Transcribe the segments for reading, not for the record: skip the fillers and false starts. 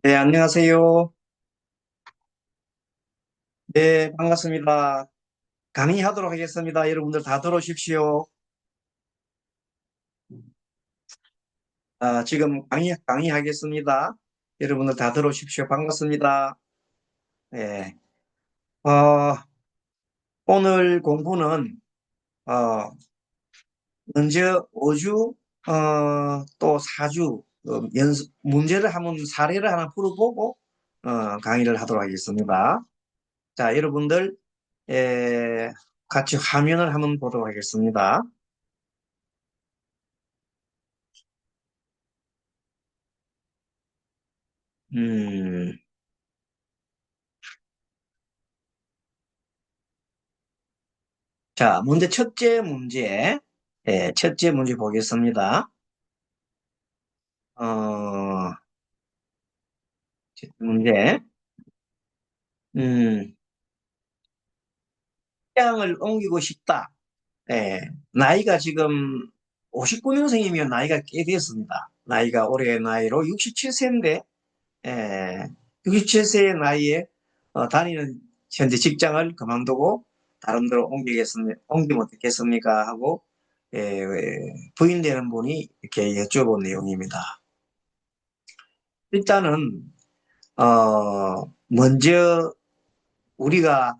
네, 안녕하세요. 네, 반갑습니다. 강의하도록 하겠습니다. 여러분들 다 들어오십시오. 지금 강의하겠습니다. 여러분들 다 들어오십시오. 반갑습니다. 네, 어, 오늘 공부는, 어, 먼저 5주, 또 4주, 연습, 문제를 한번 사례를 하나 풀어보고, 강의를 하도록 하겠습니다. 자, 여러분들, 에, 같이 화면을 한번 보도록 하겠습니다. 음, 자, 첫째 문제 보겠습니다. 어, 첫째 문제, 음, 직장을 옮기고 싶다. 나이가 지금 59년생이면 나이가 꽤 됐습니다. 나이가 올해 나이로 67세인데, 67세의 나이에 다니는 현재 직장을 그만두고 다른 데로 옮기면 어떻겠습니까? 하고, 부인되는 분이 이렇게 여쭤본 내용입니다. 일단은 먼저 우리가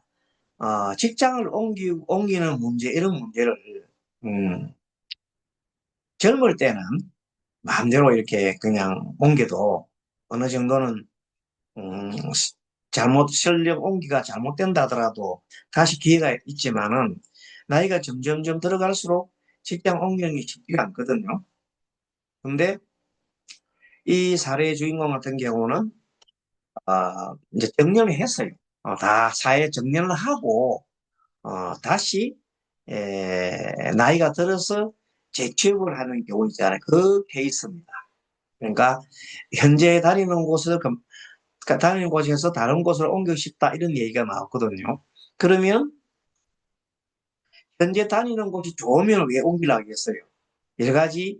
직장을 옮기는 문제, 이런 문제를 음, 젊을 때는 마음대로 이렇게 그냥 옮겨도 어느 정도는 음, 설령 옮기가 잘못된다 하더라도 다시 기회가 있지만은 나이가 점점점 들어갈수록 직장 옮기는 게 쉽지가 않거든요. 근데 이 사례의 주인공 같은 경우는 이제 정년을 했어요. 다 사회 정년을 하고 다시 나이가 들어서 재취업을 하는 경우 있잖아요. 그 케이스입니다. 그러니까 현재 다니는 곳에서 다른 곳으로 옮기고 싶다 이런 얘기가 나왔거든요. 그러면 현재 다니는 곳이 좋으면 왜 옮기려 하겠어요? 여러 가지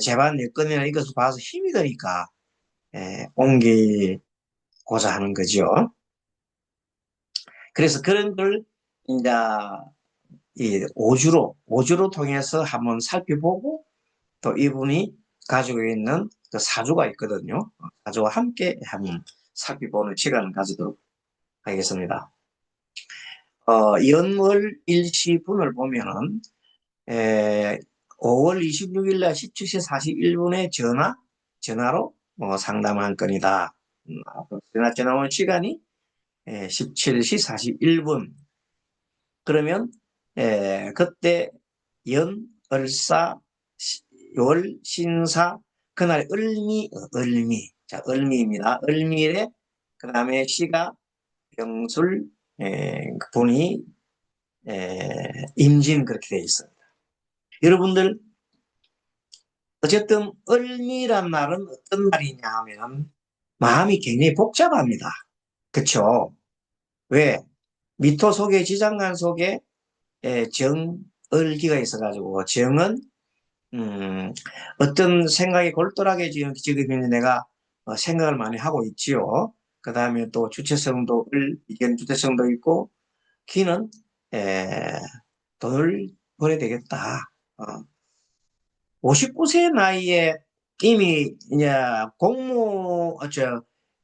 재반 여건이나 이것을 봐서 힘이 드니까 옮기고자 하는 거죠. 그래서 그런 걸 이제 이 오주로 통해서 한번 살펴보고 또 이분이 가지고 있는 그 사주가 있거든요. 사주와 함께 한번 살펴보는 시간을 가지도록 하겠습니다. 연월 일시분을 보면은, 에, 5월 26일 날 17시 41분에 전화로 상담한 건이다. 전화 온 시간이 17시 41분. 그러면 그때 연을사 월신사 그날 을미 자 을미입니다. 을미에 그 다음에 시가 병술 그 분이 임진 그렇게 되어 있습니다. 여러분들 어쨌든 을미란 날은 어떤 날이냐 하면 마음이 굉장히 복잡합니다. 그렇죠? 왜? 미토 속에 지장간 속에 정을기가 있어가지고 정은 어떤 생각이 골똘하게 지금 내가 생각을 많이 하고 있지요. 그 다음에 또 이견 주체성도 있고, 기는, 에, 돈을 벌어야 되겠다. 59세 나이에 이미, 이제,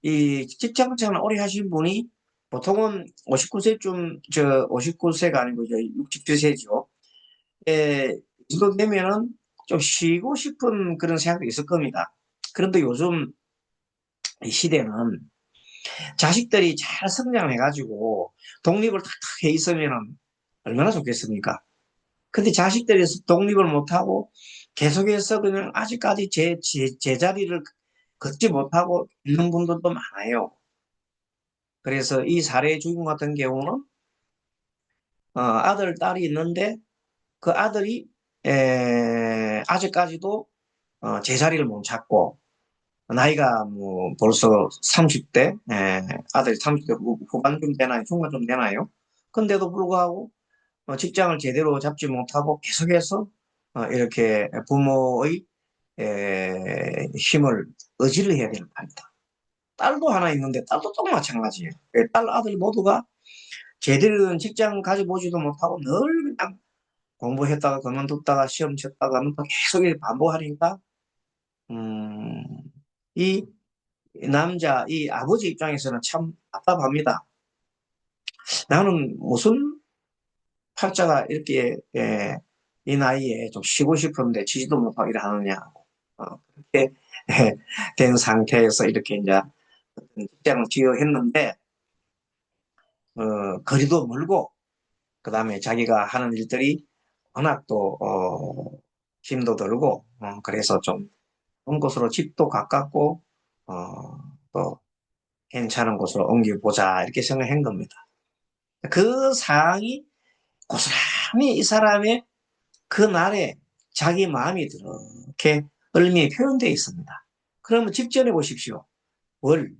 이 직장생활 오래 하신 분이 보통은 59세가 아니고 이제 67세죠. 이 정도 되면은 좀 쉬고 싶은 그런 생각도 있을 겁니다. 그런데 요즘 이 시대는 자식들이 잘 성장해가지고 독립을 탁탁 해 있으면은 얼마나 좋겠습니까? 근데 자식들이 독립을 못하고 계속해서 그냥 아직까지 제자리를 걷지 못하고 있는 분들도 많아요. 그래서 이 사례의 주인공 같은 경우는 아들, 딸이 있는데 그 아들이 아직까지도 제자리를 못 찾고 나이가 뭐 벌써 30대, 아들이 30대 후반쯤 되나요? 중반쯤 되나요? 근데도 불구하고 직장을 제대로 잡지 못하고 계속해서 이렇게 부모의 힘을 의지를 해야 되는 겁니다. 딸도 하나 있는데 딸도 또 마찬가지예요. 딸 아들 모두가 제대로 된 직장 가져보지도 못하고 늘 그냥 공부했다가 그만뒀다가 시험 쳤다가 그만뒀다가 계속 이렇게 반복하니까 음, 이 남자 이 아버지 입장에서는 참 답답합니다. 나는 무슨 팔자가 이렇게 이 나이에 좀 쉬고 싶은데 쉬지도 못하고 이래 하느냐고 그렇게 된 상태에서 이렇게 이제 직장을 지어했는데 거리도 멀고 그 다음에 자기가 하는 일들이 워낙 또 힘도 들고 그래서 좀 좋은 곳으로 집도 가깝고 또 괜찮은 곳으로 옮겨보자 이렇게 생각한 겁니다. 그 상황이 고스란히 이 사람의 그날에 자기 마음이 이렇게 을미에 표현되어 있습니다. 그러면 직전에 보십시오. 월,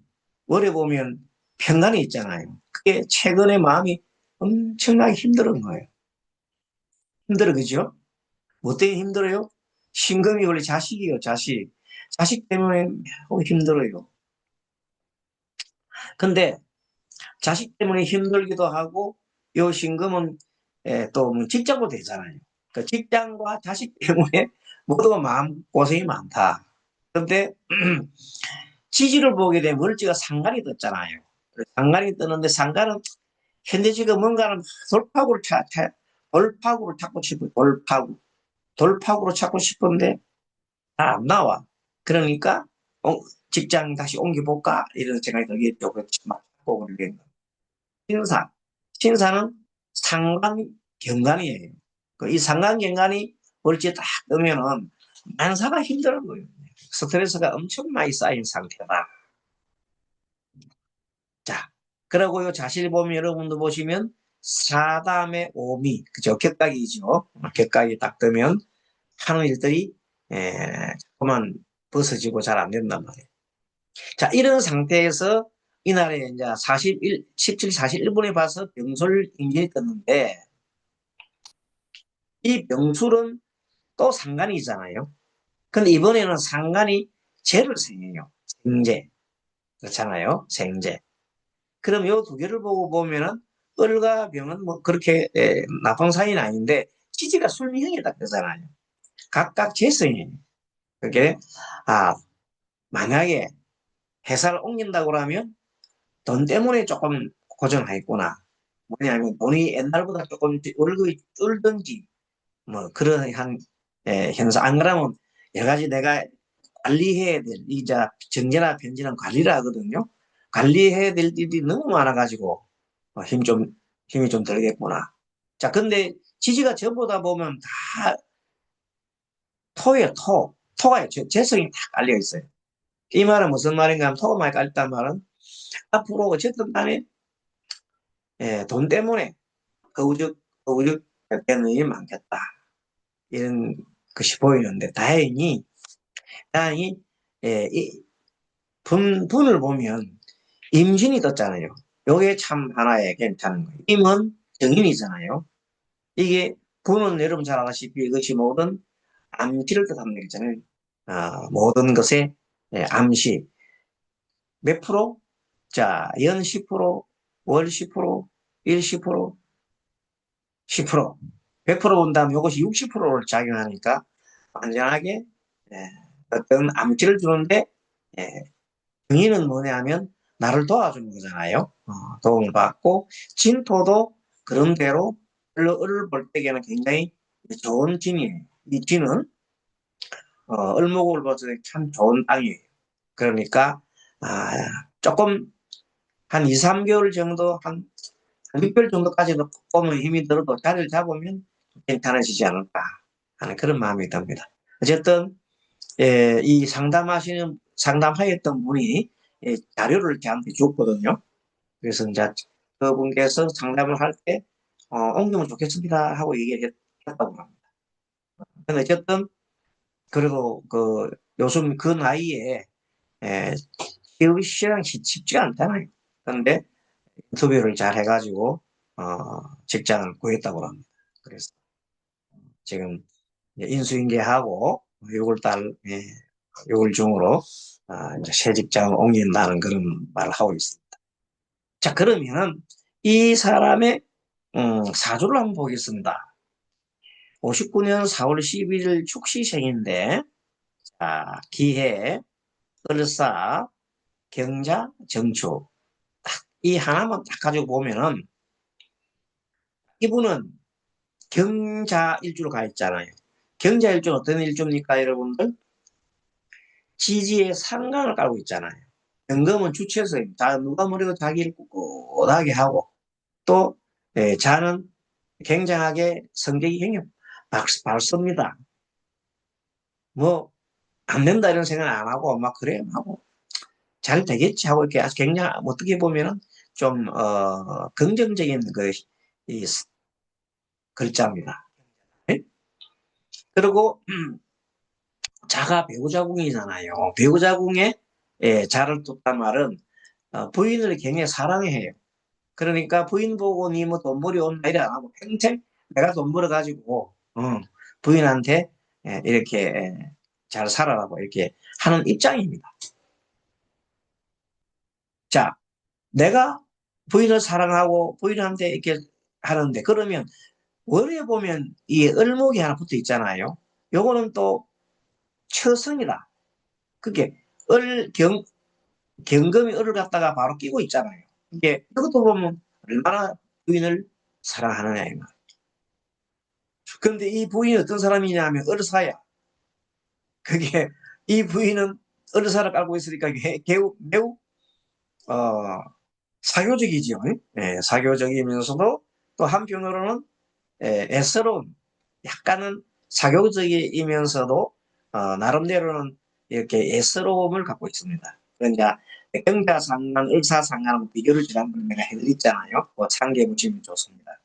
월에 보면 편간이 있잖아요. 그게 최근에 마음이 엄청나게 힘든 거예요. 힘들어, 그죠? 뭐 때문에 힘들어요? 신금이 원래 자식이요, 자식. 자식 때문에 매우 힘들어요. 근데 자식 때문에 힘들기도 하고, 요 신금은 또뭐 직장도 되잖아요. 그 직장과 자식 때문에 모두가 마음 고생이 많다. 근데 지지를 보게 되면 월지가 상관이 떴잖아요. 상관이 뜨는데 상관은 현대지가 뭔가는 돌파구를 찾고 싶어요. 돌파구를 찾고 싶은데 잘 안 나와. 그러니까 직장 다시 옮겨볼까 이런 생각이 들겠죠. 그렇지만 신사. 신사는 상관 경관이에요. 이 상관 경관이 월지에 딱 뜨면은 만사가 힘든 거예요. 스트레스가 엄청 많이 쌓인 상태다. 자, 그러고 요 자실 보면 여러분도 보시면 사담의 오미, 그죠? 격각이죠. 격각이 딱 뜨면 하는 일들이 자꾸만 벗어지고 잘 안 된단 말이에요. 자, 이런 상태에서 이날에 이제 17, 41분에 봐서 병술 인진이 떴는데 이 병술은 또 상간이잖아요. 근데 이번에는 상간이 재를 생해요. 생재. 그렇잖아요. 생재. 그럼 요 두 개를 보고 보면은 을과 병은 뭐 그렇게 나쁜 사이는 아닌데 지지가 술미형이다 그러잖아요. 각각 재성이에요. 그게 아 만약에 회사를 옮긴다고 하면 돈 때문에 조금 고전하겠구나. 뭐냐면 돈이 옛날보다 조금 월급이 줄든지 뭐 그런 한 현상 안 그러면 여러 가지 내가 관리해야 될 이자 정제나 변제는 관리를 하거든요. 관리해야 될 일이 너무 많아가지고 힘 좀, 힘이 좀 들겠구나. 자, 근데 지지가 전보다 보면 다 토예요, 토. 토가 재성이 다 깔려 있어요. 이 말은 무슨 말인가 하면 토가 많이 깔렸단 말은 앞으로 어쨌든 간에 돈 때문에 허우적 되는 일이 많겠다. 이런 것이 보이는데 다행히 이 분을 보면 임신이 떴잖아요. 요게 참 하나의 괜찮은 거예요. 임은 정인이잖아요. 이게 분은 여러분 잘 아시다시피 이것이 모든 암시를 뜻하는 거잖아요. 모든 것의 암시. 몇 프로? 자, 연 10%, 월 10%, 일 10%, 10%. 100% 본다면 이것이 60%를 작용하니까 완전하게 어떤 암시를 주는데 예, 정의는 뭐냐면 나를 도와주는 거잖아요. 도움을 받고 진토도 그런 대로 을을 볼 때에는 굉장히 좋은 진이에요. 이 진은 을목을 봤을 때 참 좋은 땅이에요. 그러니까 아, 조금 한 2, 3개월 정도 한 6개월 정도까지도 보면 힘이 들어도 자리를 잡으면 괜찮아지지 않을까 하는 그런 마음이 듭니다. 어쨌든 이 상담하였던 분이 자료를 저한테 줬거든요. 그래서 이제 그분께서 상담을 할 때 옮기면 좋겠습니다 하고 얘기를 했다고 합니다. 근데 어쨌든 그래도 그 요즘 그 나이에 에, 키우기 쉽지가 않잖아요. 그런데 인터뷰를 잘 해가지고 직장을 구했다고 합니다. 그래서 지금 인수인계하고 6월달 6월 중으로 이제 새 직장을 옮긴다는 그런 말을 하고 있습니다. 자, 그러면 이 사람의 사주를 한번 보겠습니다. 59년 4월 11일 축시생인데, 자, 기해, 을사, 경자, 정축. 이 하나만 딱 가지고 보면은 이분은 경자 일주로 가 있잖아요. 경자 일주는 어떤 일주입니까, 여러분들? 지지의 상관을 깔고 있잖아요. 경금은 주체서입니다. 누가 뭐래도 자기를 꿋꿋하게 하고 또 자는 굉장하게 성격이 굉장히 밝습니다. 뭐 안 된다 이런 생각 안 하고 막 그래 하고 잘 되겠지 하고 이렇게 아주 굉장히 어떻게 보면은 좀 긍정적인 이 글자입니다. 네? 그리고 자가 배우자궁이잖아요. 배우자궁에 자를 뒀단 말은 부인을 굉장히 사랑해요. 그러니까 부인 보고 니 뭐 돈 벌이 온다 이래 안 하고 평생 내가 돈 벌어 가지고 부인한테 이렇게 잘 살아라고 이렇게 하는 입장입니다. 자, 내가 부인을 사랑하고 부인한테 이렇게 하는데 그러면 월에 보면 이 을목이 하나 붙어 있잖아요. 요거는 또 처성이다. 그게 경금이 을을 갖다가 바로 끼고 있잖아요. 이게 그것도 보면 얼마나 부인을 사랑하느냐 이 말. 그런데 이 부인이 어떤 사람이냐 하면 을사야. 그게 이 부인은 을사를 깔고 있으니까 매우 어, 사교적이죠. 사교적이면서도 또 한편으로는 애스러운 약간은 사교적이면서도 나름대로는 이렇게 애스러움을 갖고 있습니다. 그러니까 경자상관, 을사상관하고 비교를 지난번에 내가 해드렸잖아요. 그 참고해 보시면 좋습니다.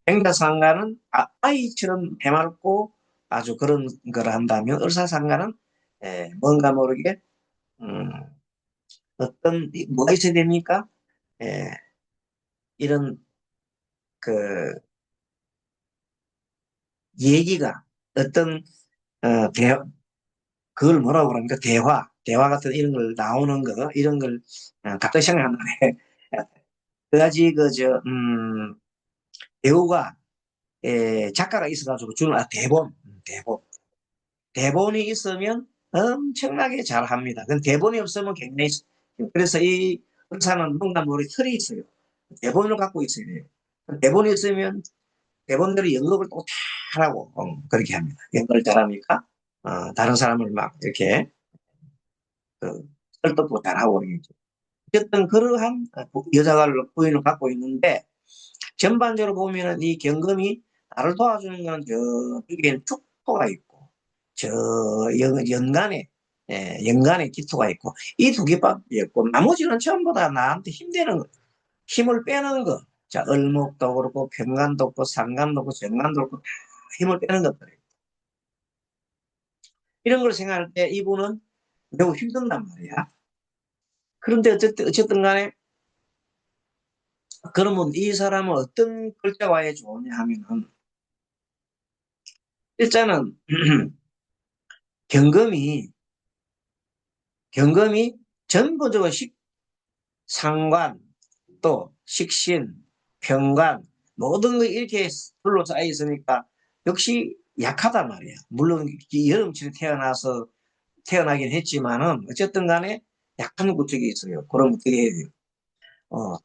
경자상관은 아이처럼 해맑고 아주 그런 걸 한다면 을사상관은 뭔가 모르게 음, 어떤 뭐가 있어야 됩니까? 에, 이런 그 얘기가 어떤 어, 대, 그걸 뭐라고 그럽니까? 대화 같은 이런 걸 나오는 거 이런 걸 갑자기 생각나네. 그가지 배우가 작가가 있어가지고 주는 대본이 있으면 엄청나게 잘합니다. 그 대본이 없으면 굉장히 그래서 이 의사는 뭔가 모르게 틀이 있어요. 대본을 갖고 있어야 돼요. 대본이 있으면 대본대로 연극을 또 잘하고 그렇게 합니다. 연극을 잘하니까 다른 사람을 막 이렇게 그, 설득도 잘하고 그러겠죠. 어쨌든 그러한 여자가 부인을 갖고 있는데 전반적으로 보면은 이 경금이 나를 도와주는 건 저쪽에 축토가 있고 저 연간에 연간에 기토가 있고 이 두 개밖에 없고 나머지는 전부 다 나한테 힘되는 거, 힘을 빼는 거. 자, 을목도 그렇고 병간도 없고 상간도 없고 정간도 없고 다 힘을 빼는 것들이에요. 이런 걸 생각할 때 이분은 매우 힘든단 말이야. 그런데 어쨌든 간에 그러면 이 사람은 어떤 글자가 와야 좋으냐 하면은 일단은 경금이 경금이 전부적으로 상관 또 식신 평관 모든 거 이렇게 둘러싸여 있으니까 역시 약하단 말이야. 물론 여름철에 태어나긴 했지만은 어쨌든 간에 약한 구석이 있어요. 그럼 어떻게 해야 돼요?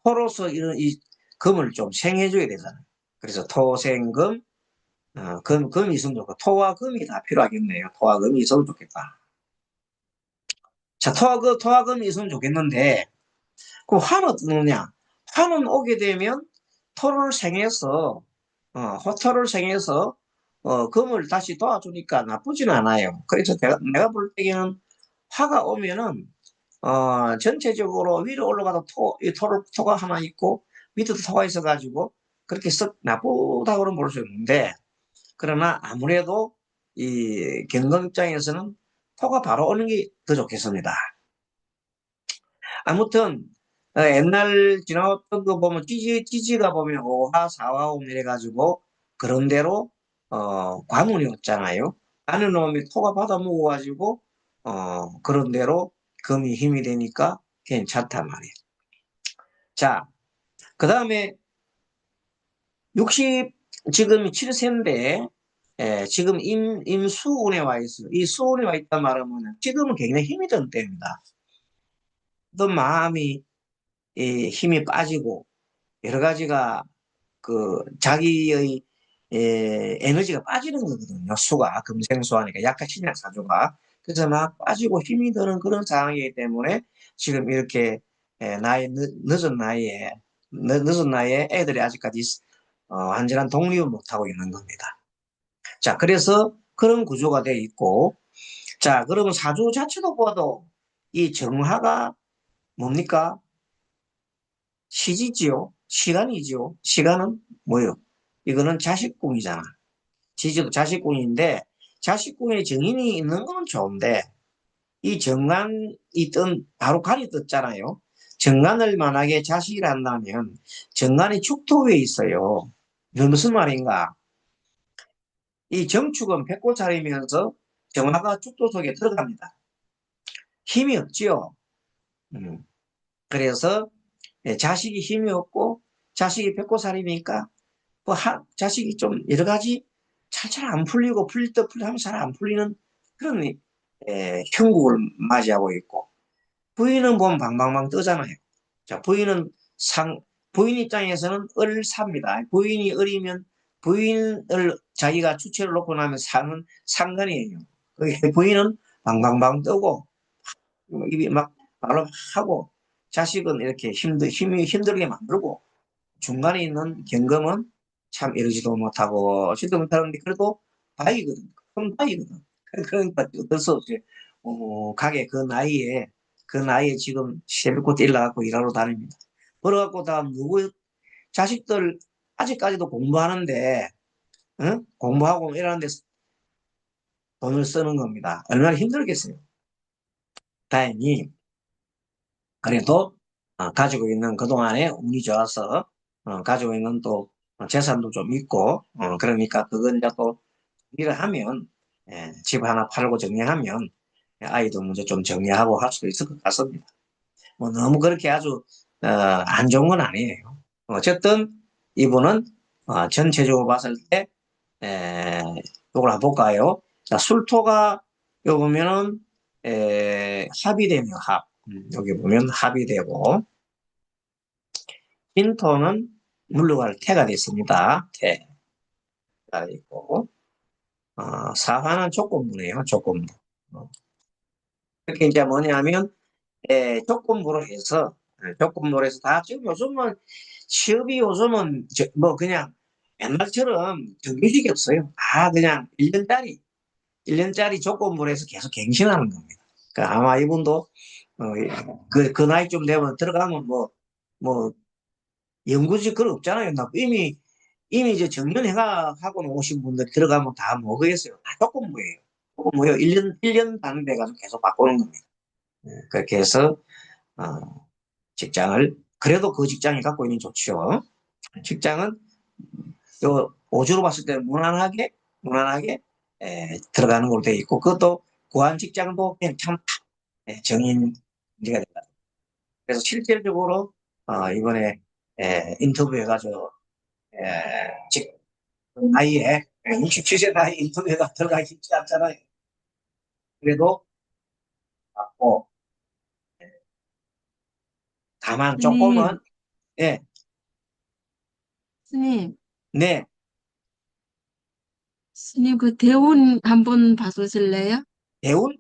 토로서 이런 이 금을 좀 생해줘야 되잖아요. 그래서 토생금, 금이 있으면 좋고 토와 금이 다 필요하겠네요. 토와 금이 있으면 좋겠다. 자, 토와 금이 있으면 좋겠는데 그럼 화는 어느냐? 화는 오게 되면 토를 생해서 토를 생해서 금을 다시 도와주니까 나쁘진 않아요. 그래서 내가 볼 때에는 화가 오면은 전체적으로 위로 올라가도 토가 하나 있고 밑에도 토가 있어가지고 그렇게 썩 나쁘다고는 볼 수 없는데 그러나 아무래도 이 경금 입장에서는 토가 바로 오는 게 더 좋겠습니다. 아무튼 옛날 지나왔던 거 보면 찌지가 보면 5화, 4화, 5 이래가지고 그런 대로 관운이 없잖아요. 관운 오면 토가 받아 먹어가지고 그런 대로 금이 힘이 되니까 괜찮단 말이에요. 자, 그 다음에 60, 지금 7세인데, 지금 임수운에 와 있어요. 이 수운에 와 있단 말은 지금은 굉장히 힘이 든 때입니다. 또 마음이, 힘이 빠지고, 여러 가지가 자기의 에너지가 빠지는 거거든요. 수가 금생수하니까 약간 신약사주가 그래서 막 빠지고 힘이 드는 그런 상황이기 때문에 지금 이렇게 늦은 나이에 늦은 나이에 애들이 아직까지 완전한 독립을 못하고 있는 겁니다. 자, 그래서 그런 구조가 돼 있고, 자, 그러면 사주 자체도 봐도 이 정화가 뭡니까? 시지지요. 시간이지요. 시간은 뭐요? 이거는 자식궁이잖아. 지지도 자식궁인데 자식궁에 정인이 있는 건 좋은데 이 정관이 바로 간이 떴잖아요. 정관을 만약에 자식이 한다면 정관이 축토에 있어요. 이건 무슨 말인가? 이 정축은 백골짜리면서 정화가 축토 속에 들어갑니다. 힘이 없지요. 음. 그래서 자식이 힘이 없고 자식이 백골살이니까 자식이 좀 여러 가지 잘 안 풀리고 풀릴 듯 풀리면 잘 안 풀리는 그런 형국을 맞이하고 있고 부인은 보면 방방방 뜨잖아요. 자, 부인 입장에서는 을삽니다. 부인이 을이면 부인을 자기가 주체를 놓고 나면 사는 상관이에요. 부인은 방방방 뜨고 입이 막 말로 하고 자식은 이렇게 힘이 힘들게 만들고 중간에 있는 경금은 참 이러지도 못하고 지도 못하는데 그래도 바이거든. 큰 바이거든. 그러니까 어쩔 수 없이 가게 그 나이에 지금 새벽부터 일어나갖고 일하러 다닙니다. 그래갖고 다 누구 자식들 아직까지도 공부하는데 공부하고 이러는데 돈을 쓰는 겁니다. 얼마나 힘들겠어요. 다행히 그래도 가지고 있는 그동안에 운이 좋아서 가지고 있는 또 재산도 좀 있고 그러니까 그건 이제 또 일을 하면 집 하나 팔고 정리하면 아이도 먼저 좀 정리하고 할 수도 있을 것 같습니다. 뭐 너무 그렇게 아주 안 좋은 건 아니에요. 어쨌든 이분은 전체적으로 봤을 때 이걸 한번 볼까요? 자, 술토가 여기 보면은 합이 되네요. 합. 여기 보면 합이 되고 빈토는 물러갈 태가 됐습니다. 태가 있고 사화는 조건부네요. 조건부. 그렇게 이제 뭐냐면 조건부로 해서 다 지금 요즘은 취업이 요즘은 뭐 그냥 옛날처럼 정규직이 없어요. 다 그냥 1년짜리 조건부로 해서 계속 갱신하는 겁니다. 그러니까 아마 이분도 그 나이쯤 되면 들어가면 뭐 연구직 그런 없잖아요. 이미 이제 정년회가 하고 오신 분들 들어가면 다 뭐겠어요? 다 조건부예요. 조건부요. 1년 단위로 해가지고 계속 바꾸는 겁니다. 그렇게 해서 직장을 그래도 그 직장이 갖고 있는 좋죠. 직장은 요 오주로 봤을 때 무난하게 들어가는 걸로 되어 있고 그것도 구한 직장도 괜찮다. 정인 문제가 된다. 그래서 실질적으로 이번에 인터뷰해가지고 나이에 67세 나이 인터뷰가 들어가기 쉽지 않잖아요. 그래도 받고 다만 조금은 스님, 예, 스님, 네 스님 그 대운 한번 봐주실래요? 대운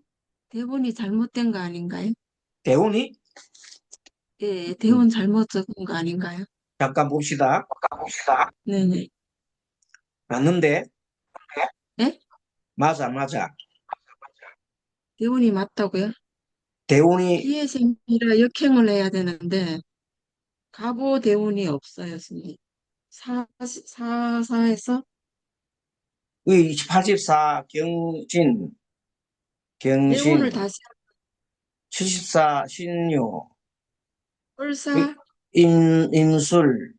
대운이 잘못된 거 아닌가요? 대운이 예, 음, 대운 잘못 적은 거 아닌가요? 잠깐 봅시다. 네네. 맞는데 예? 맞아. 대운이 맞다고요? 대운이 기회생이라 역행을 해야 되는데 가보 대운이 없어요, 스님. 사사에서 84 대운을 경신 다시 74 신유 을사 임술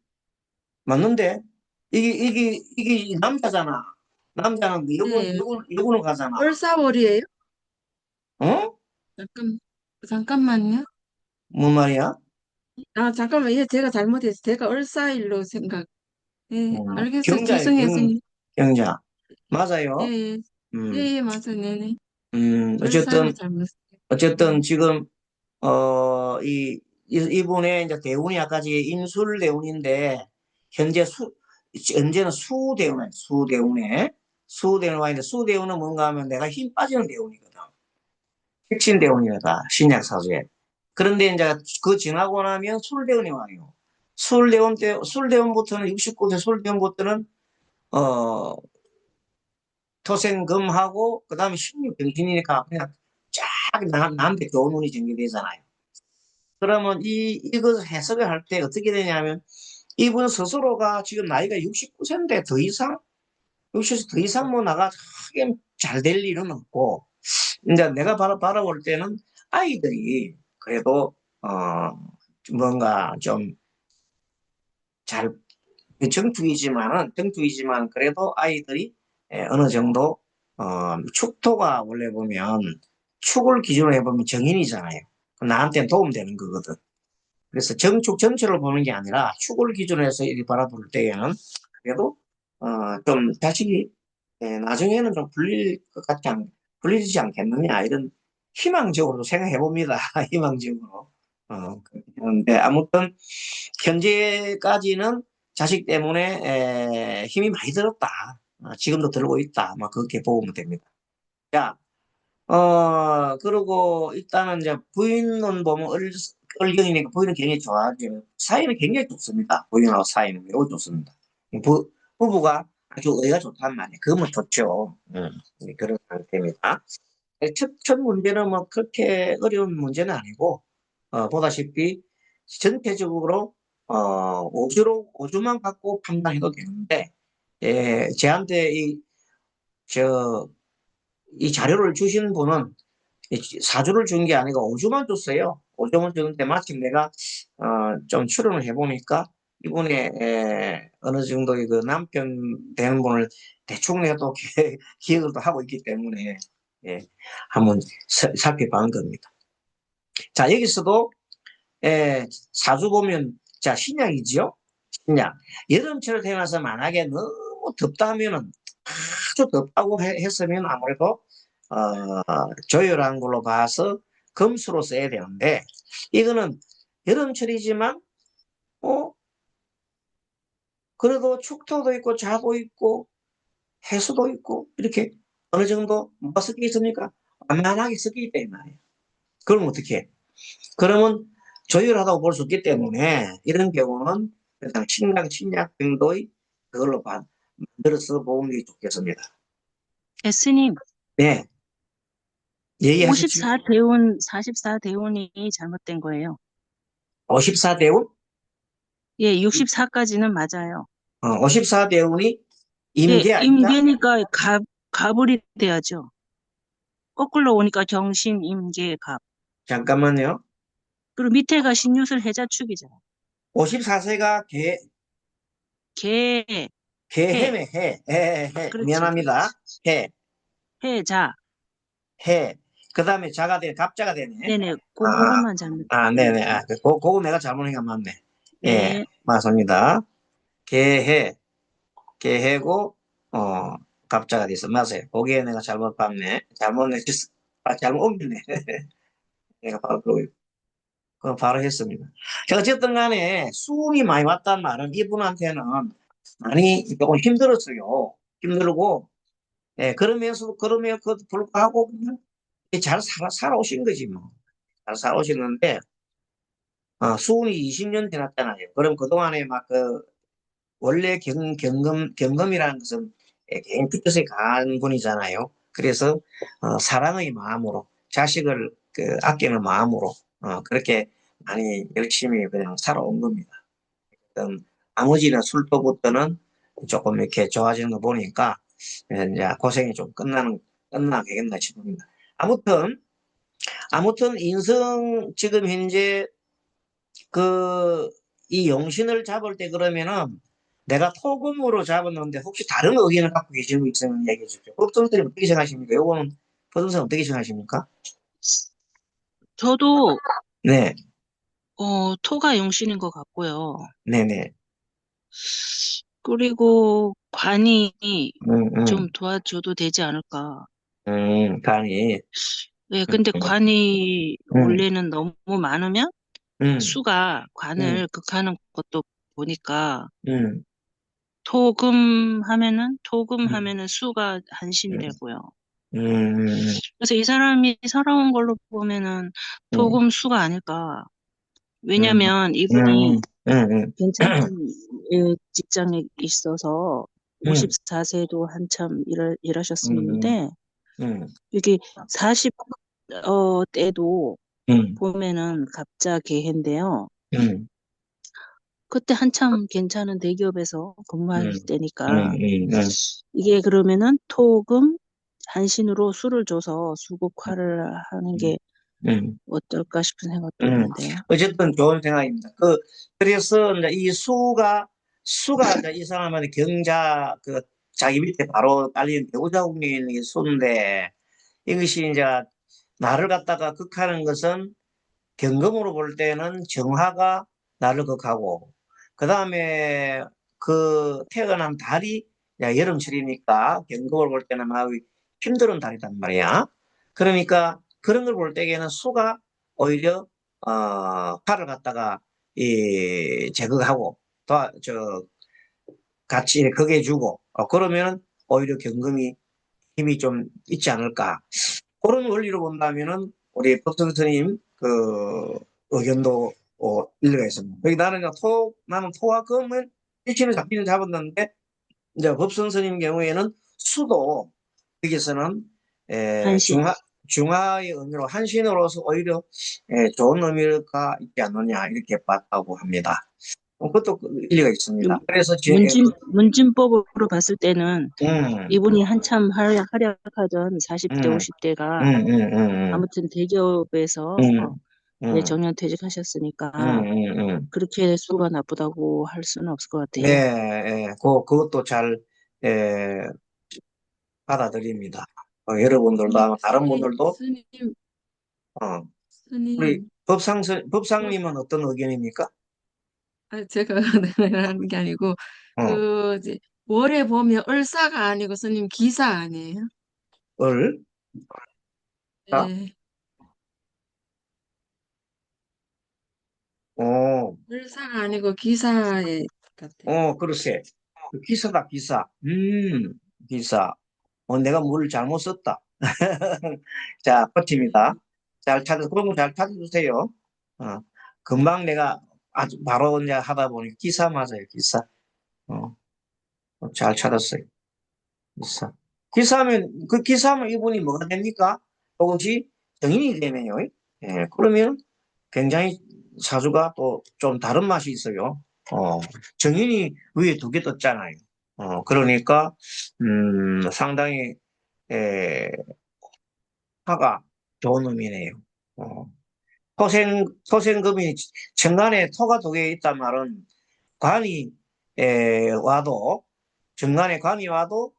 맞는데 이게 남자잖아. 남자는 네 여군을 가잖아. 을사월이에요? 어? 잠깐, 잠깐만요. 뭔 말이야? 아, 잠깐만. 예, 제가 잘못했어요. 제가 을사일로 생각. 예, 알겠어요. 경자예요, 죄송해요, 선생님. 경자. 예, 맞아요. 예, 예, 음, 예, 맞아요. 네네. 을사일로 어쨌든, 잘못했어요. 어쨌든 네. 지금, 이분의 이제 대운이 아까 지 인술대운인데, 현재 현재는 수대운에, 수대운에 와 있는데, 수대운은 뭔가 하면 내가 힘 빠지는 대운이거든. 핵심 대운이다, 신약사주에. 그런데 이제 그 지나고 나면 술대운이 와요. 술대운부터는 69세 술대운부터는, 어, 토생금하고, 그 다음에 신유병신이니까 그냥 쫙 나한테 좋은 운이 전개되잖아요. 그러면 이거 해석을 할 때 어떻게 되냐면, 이분 스스로가 지금 나이가 69세인데 더 이상, 60세 더 이상 뭐 나가 하긴 잘 될 일은 없고, 이제 내가 바라볼 때는 아이들이 그래도, 뭔가 좀 잘, 정투이지만 그래도 아이들이 어느 정도, 축토가 원래 보면 축을 기준으로 해보면 정인이잖아요. 나한테 도움되는 거거든. 그래서 정축 전체를 보는 게 아니라 축을 기준으로 해서 이렇게 바라볼 때에는 그래도 좀 자식이 나중에는 좀 불리지 않겠느냐 이런 희망적으로 생각해 봅니다. 희망적으로. 그런데 아무튼 현재까지는 자식 때문에 힘이 많이 들었다. 지금도 들고 있다. 막 그렇게 보면 됩니다. 자, 그리고 일단은 이제 부인은 보면 을경이니까 부인은 굉장히 좋아하죠. 사이는 굉장히 좋습니다. 부인하고 사이는 매우 좋습니다. 부부가 아주 의가 좋단 말이에요. 그러면 좋죠. 그런 상태입니다. 첫 문제는 뭐 그렇게 어려운 문제는 아니고, 보다시피 전체적으로, 오주만 갖고 판단해도 되는데, 제한테 저, 이 자료를 주신 분은 사주를 준 게 아니고 오주만 줬어요. 오주만 줬는데 마침 내가 좀 추론을 해보니까 이분의 어느 정도의 그 남편 되는 분을 대충 내가 또 기억을 또 하고 있기 때문에 예, 한번 살펴본 겁니다. 자, 여기서도 사주 보면 자, 신약이지요. 신약. 여름철 태어나서 만약에 너무 덥다 하면은 아주 덥다고 했으면 아무래도 조율한 걸로 봐서 금수로 써야 되는데 이거는 여름철이지만 어 그래도 축토도 있고 자도 있고 해수도 있고 이렇게 어느 정도 뭐가 섞여 있습니까? 완만하게 섞여 있다 이 말이에요. 그럼 어떻게 해? 그러면 조율하다고 볼 수 없기 때문에 이런 경우는 그냥 신약 정도의 그걸로 만들어서 보는 게 좋겠습니다. 스님, 네, 얘기하십시오. 54대운, 44대운이 잘못된 거예요. 54대운? 예, 64까지는 맞아요. 54대운이 예, 임계 아닌가? 임계니까 갑을이 돼야죠. 거꾸로 오니까 경신, 임계, 갑. 잠깐만요. 그리고 밑에가 신유술 해자축이잖아요. 54세가 개, 해. 개해네, 그렇지, 미안합니다. 그렇지. 해, 해자. 해. 그 다음에 갑자가 되네. 네네, 아, 그것만 잘못. 네네. 그거 내가 잘못한 거 맞네. 예, 네, 맞습니다. 개해, 개해고, 어, 갑자가 돼서, 맞아요. 거기에 내가 잘못 봤네. 잘못 옮겼네. 내가 바로 그거 바로 했습니다. 자, 어쨌든 간에 수운이 많이 왔단 말은 이분한테는 많이 조금 힘들었어요. 힘들고, 그럼에도 불구하고 그냥 잘 살아오신 거지, 뭐. 잘 살아오셨는데, 수운이 20년 지났잖아요. 그럼 그동안에 막 원래 경금이라는 것은 개인 뜻에 강한 분이잖아요. 그래서, 사랑의 마음으로, 자식을 아끼는 마음으로, 그렇게 많이 열심히 그냥 살아온 겁니다. 나머지는 술도부터는 조금 이렇게 좋아지는 거 보니까, 이제 고생이 좀 끝나겠나 싶습니다. 아무튼, 인성 지금 현재 그, 이 용신을 잡을 때 그러면은 내가 토금으로 잡았는데 혹시 다른 의견을 갖고 계시는 분 있으면 얘기해 주십시오. 법선생님 어떻게 생각하십니까? 요거는 법선생님 어떻게 생각하십니까? 저도, 네, 토가 용신인 것 같고요. 네네. 그리고 관이 음, 좀 음, 도와줘도 되지 않을까. 간이, 네, 음, 근데 관이 음, 원래는 너무 많으면 음, 수가 음, 관을 극하는 것도 보니까 음, 토금 음, 하면은 수가 한신이 음, 되고요. 음, 그래서 이 사람이 살아온 걸로 보면은 음, 토금 수가 아닐까. 음, 왜냐면 음, 이분이 음, 괜찮은 직장에 있어서 음, 54세도 한참 음, 일하셨었는데 음, 이게 40 때도 음, 보면은 갑자 개해인데요. 음, 그때 한참 괜찮은 대기업에서 근무할 음, 때니까 음, 이게 그러면은 토금 한신으로 수를 줘서 수국화를 하는 음, 게 음. 어떨까 싶은 생각도 음, 있는데요. 어쨌든 좋은 생각입니다. 그래서 이제 수가 이제 이 사람한테 경자, 자기 밑에 바로 딸린 배우자 운명에 있는 게 수인데, 이것이 이제 나를 갖다가 극하는 것은 경금으로 볼 때는 정화가 나를 극하고, 그 다음에 그 태어난 달이 이제 여름철이니까 경금으로 볼 때는 막 힘들은 달이단 말이야. 그러니까 그런 걸 볼 때에는 수가 오히려 팔을 갖다가 제거하고 저 같이 극해 주고 그러면은 오히려 경금이 힘이 좀 있지 않을까. 그런 원리로 본다면은 우리 법성 스님 의견도 일리가 있습니다. 여기 나는 토와 금은 일치는 잡히는 잡았는데 이제 법성 스님 경우에는 수도 여기서는 한신. 중화의 의미로 한신으로서 오히려 좋은 의미가 있지 않느냐 이렇게 봤다고 합니다. 그것도 일리가 있습니다. 그래서 문진법으로 봤을 때는 음, 이분이 한참 활약하던 음, 40대, 50대가 음, 음, 음, 아무튼 대기업에서 음, 네, 음, 정년 음, 퇴직하셨으니까 음. 그렇게 수가 나쁘다고 할 수는 없을 것 네, 같아요. 그것도 잘, 예, 받아들입니다. 여러분들도 아마 다른 분들도, 스님, 어, 우리 스님, 그, 법상님은 어떤 의견입니까? 제가 하는 게 아니고, 어, 이제, 월에 보면 을사가 아니고 스님 기사 아니에요? 을, 자, 네. 어, 을사가 아니고 기사의 같아요. 글쎄. 기사다, 기사. 기사. 내가 물을 잘못 썼다. 자, 버팁니다. 그런 거 잘 찾아주세요. 어, 금방 내가 아주 바로 이제 하다 보니 기사 맞아요, 기사. 어, 잘 찾았어요. 기사. 기사하면 이분이 뭐가 됩니까? 그것이 정인이 되네요. 예, 그러면 굉장히 사주가 또 좀 다른 맛이 있어요. 어, 정인이 위에 두 개 떴잖아요. 그러니까, 상당히, 에, 화가 좋은 의미네요. 어, 토생금이 정관에 토가 두 개 있단 말은 관이 와도 정관에 관이 와도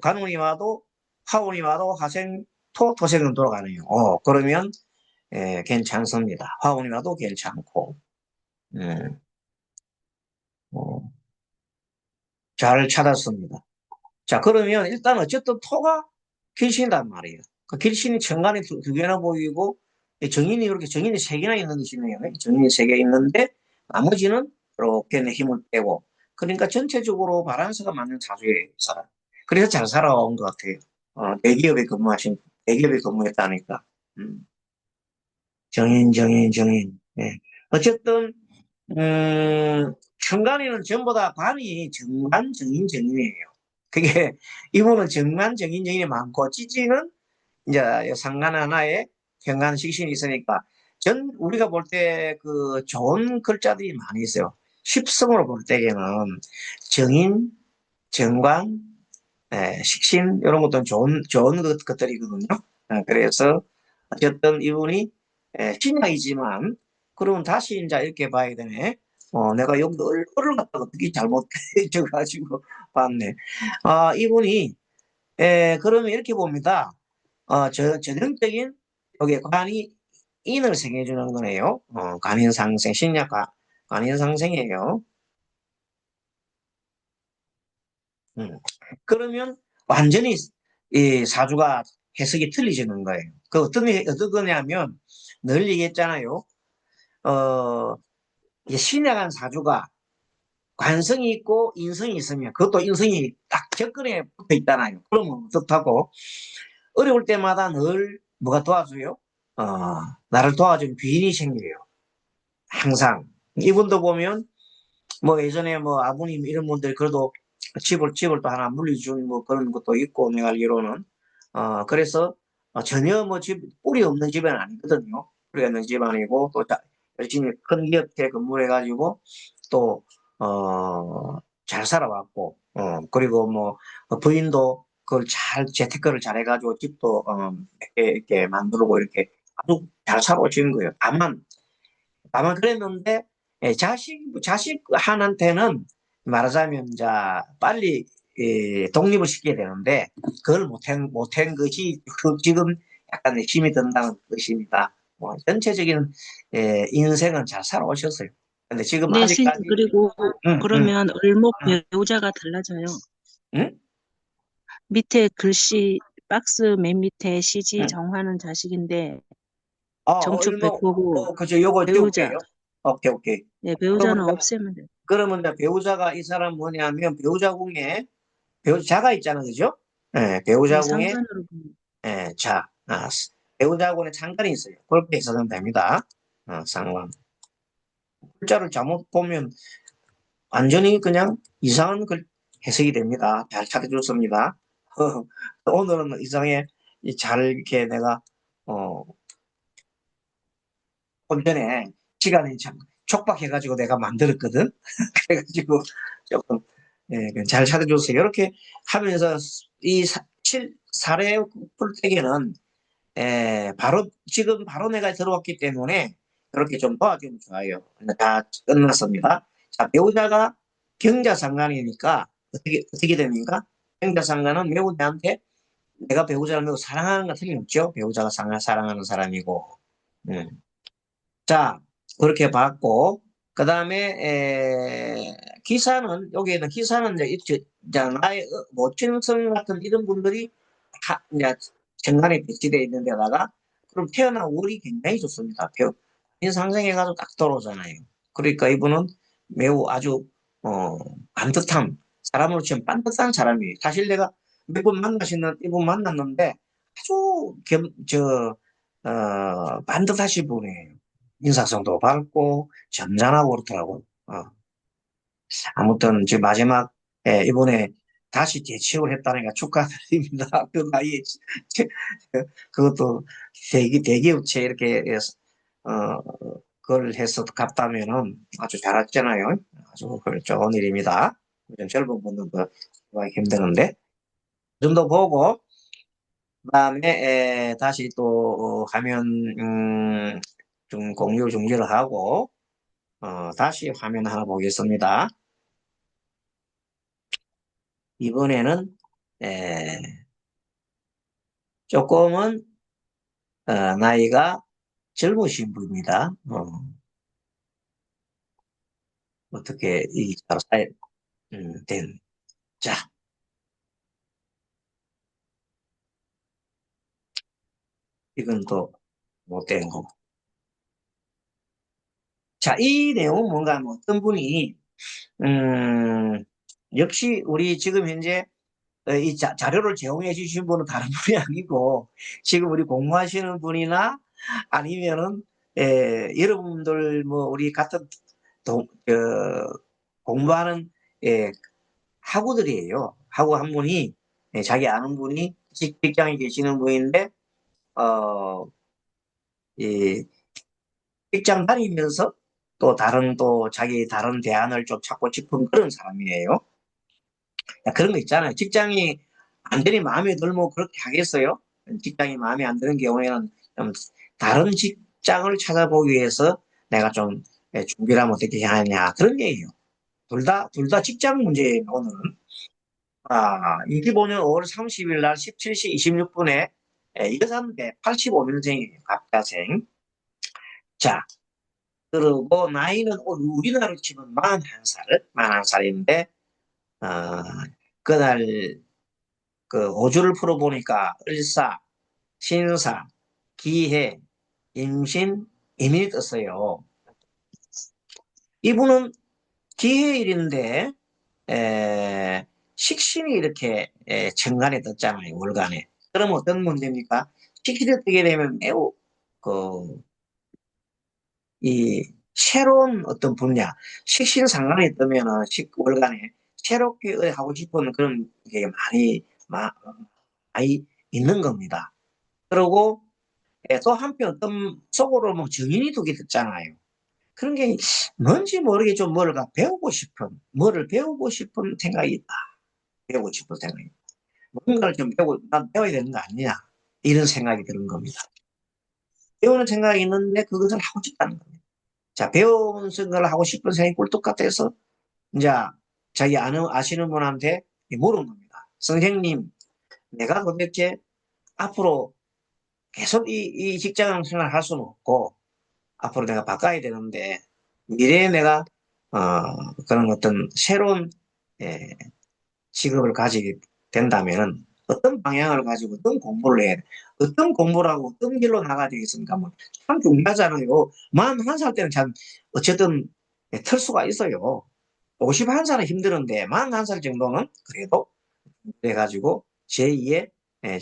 간운이 와도 화운이 와도 토생은 돌아가네요. 그러면 괜찮습니다. 화운이 와도 괜찮고 음, 어, 잘 찾았습니다. 자 그러면 일단 어쨌든 토가 길신단 말이에요. 그 길신이 정관에 두 개나 보이고 정인이 세 개나 있는 것이네요. 정인이 세 개 있는데 나머지는 이렇게 내 힘을 빼고 그러니까 전체적으로 바란스가 맞는 사주예요. 이 사람. 그래서 잘 살아온 것 같아요. 대기업에 근무했다니까. 음, 정인. 예. 어쨌든 천간에는 전부 다 관이 정인이에요. 그게 이분은 정인이 많고 찌찌는 이제 상관 하나에 현관 식신이 있으니까 우리가 볼 때 그 좋은 글자들이 많이 있어요. 십성으로 볼 때에는 정인, 정관, 식신 이런 것도 좋은 것들이거든요. 그래서 어쨌든 이분이 신약이지만 그러면 다시 이제 이렇게 봐야 되네. 내가 여기도 을을 갖다가 어떻게 잘못해줘가지고 봤네. 이분이 그러면 이렇게 봅니다. 전형적인 여기 관이 인을 생겨주는 거네요. 관인상생, 신약 관인상생이에요. 그러면 완전히 이 사주가 해석이 틀리지는 거예요. 그 어떤 거냐면 늘 얘기했잖아요. 이제 신약한 사주가 관성이 있고 인성이 있으면 그것도 인성이 딱 격근에 붙어 있잖아요. 그러면 어떻다고 어려울 때마다 늘 뭐가 도와줘요? 어, 나를 도와준 귀인이 생겨요. 항상 이분도 보면 뭐 예전에 뭐 아버님 이런 분들 그래도 집을 또 하나 물려준 뭐 그런 것도 있고 내가 알기로는 그래서 전혀 뭐 뿌리 없는 집은 아니거든요. 뿌리 없는 집안이고 또 열심히 큰 기업에 근무해가지고 또 잘 살아왔고 그리고 뭐 부인도 그걸 잘 재테크를 잘 해가지고 집도 몇 개 이렇게 만들고 이렇게 아주 잘 살아오신 거예요. 다만 그랬는데 자식 하나한테는 말하자면 자 빨리 독립을 시켜야 되는데 그걸 못한 것이 지금 약간 힘이 든다는 것입니다. 뭐 전체적인 인생은 잘 살아오셨어요. 근데 지금 네, 스님, 아직까지 그리고 응, 응, 그러면 을목 응, 배우자가 달라져요. 응, 밑에 글씨, 박스 맨 밑에 시지 응. 정화는 자식인데, 정축 얼마 백호고, 그죠? 요거 배우자. 띄울게요. 오케이, 오케이. 네, 그러면 배우자는 없애면 돼요. 그러면 이제 배우자가 이 사람 뭐냐면 배우자가 있잖아, 그죠? 예, 네, 배우자궁에 상관으로 보면. 자, 배우자하고는 상관이 있어요. 그렇게 해석은 됩니다. 상관. 글자를 잘못 보면 완전히 그냥 이상한 해석이 됩니다. 잘 찾아줬습니다. 오늘은 이상하게 잘 이렇게 내가, 좀 전에 시간이 참 촉박해가지고 내가 만들었거든. 그래가지고 조금, 잘 찾아줬어요. 이렇게 하면서 이 사례 풀떼기는 지금 바로 내가 들어왔기 때문에 그렇게 좀 도와주면 좋아요. 다 끝났습니다. 자, 배우자가 경자상간이니까 어떻게 됩니까? 경자상간은 배우자한테 내가 배우자를 매우 사랑하는 건 틀림없죠. 배우자가 사랑하는 사람이고. 음. 자, 그렇게 봤고, 그 다음에, 여기에는 기사는 이제 나의 모친성 같은 이런 분들이 이제 정관에 배치되어 있는 데다가, 그럼 태어난 월이 굉장히 좋습니다. 인상생해가지고 딱 들어오잖아요. 그러니까 이분은 매우 아주, 어, 반듯한, 사람으로 치면 반듯한 사람이에요. 사실 내가 몇 분 이분 만났는데, 아주 반듯하신 분이에요. 인사성도 밝고 점잖하고 그렇더라고요. 아무튼 지금 마지막 이번에 다시 재취업을 했다니까 축하드립니다. 그 나이에 그것도 대기업체 이렇게 해서 그걸 해서 갔다면은 아주 잘했잖아요. 아주 좋은 일입니다. 좀 젊은 분들도 힘드는데 그 정도 보고 그다음에 다시 또 화면 좀 공유 중지를 하고 다시 화면 하나 보겠습니다. 이번에는 에, 조금은 나이가 젊으신 분입니다. 어떻게 이 된. 자, 이건 또 못된 거고. 자, 이 내용은 뭔가 하면 어떤 분이 음, 역시 우리 지금 현재 이 자료를 제공해 주신 분은 다른 분이 아니고 지금 우리 공부하시는 분이나 아니면은 여러분들 뭐 우리 같은 공부하는 학우들이에요. 학우 한 분이 자기 아는 분이 직장에 계시는 분인데 어, 이 직장 다니면서 또 자기 다른 대안을 좀 찾고 싶은 그런 사람이에요. 그런 거 있잖아요. 직장이 완전히 마음에 들면 그렇게 하겠어요? 직장이 마음에 안 드는 경우에는 좀 다른 직장을 찾아보기 위해서 내가 좀 준비를 하면 어떻게 하느냐. 그런 얘기예요. 둘 다 직장 문제예요, 오늘은. 25년 5월 30일 날 17시 26분에 여산대 85년생이에요, 갑자생. 자, 그리고 나이는 우리나라로 치면 41살인데, 어, 그날 그 오주를 풀어보니까 을사, 신사, 기해, 임신, 이민이 떴어요. 이분은 기해일인데, 식신이 이렇게 천간에 떴잖아요, 월간에. 그럼 어떤 문제입니까? 식신이 뜨게 되면 매우 그 이 새로운 어떤 분야, 식신상관이 뜨면은 월간에 새롭게 하고 싶은 그런 게 많이 있는 겁니다. 그리고 또 한편 어떤 속으로 뭐 정인이 두게 됐잖아요. 그런 게 뭔지 모르게 좀 뭐를 배우고 싶은 생각이 있다. 배우고 싶은 생각이. 뭔가를 좀 난 배워야 되는 거 아니냐. 이런 생각이 드는 겁니다. 배우는 생각이 있는데 그것을 하고 싶다는 겁니다. 자, 배우는 생각을 하고 싶은 생각이 꿀떡 같아서 이제 자기 아시는 분한테 물은 겁니다. 선생님, 내가 도대체 앞으로 계속 이 직장 생활을 할 수는 없고 앞으로 내가 바꿔야 되는데 미래에 내가 그런 어떤 새로운 예, 직업을 가지게 된다면은 어떤 방향을 가지고 어떤 공부를 해야 돼? 어떤 공부를 하고 어떤 길로 나가야 되겠습니까? 뭐 참 중요하잖아요. 41살 때는 참 어쨌든 틀 수가 있어요. 51살은 힘드는데 41살 정도는 그래도 그래가지고 제2의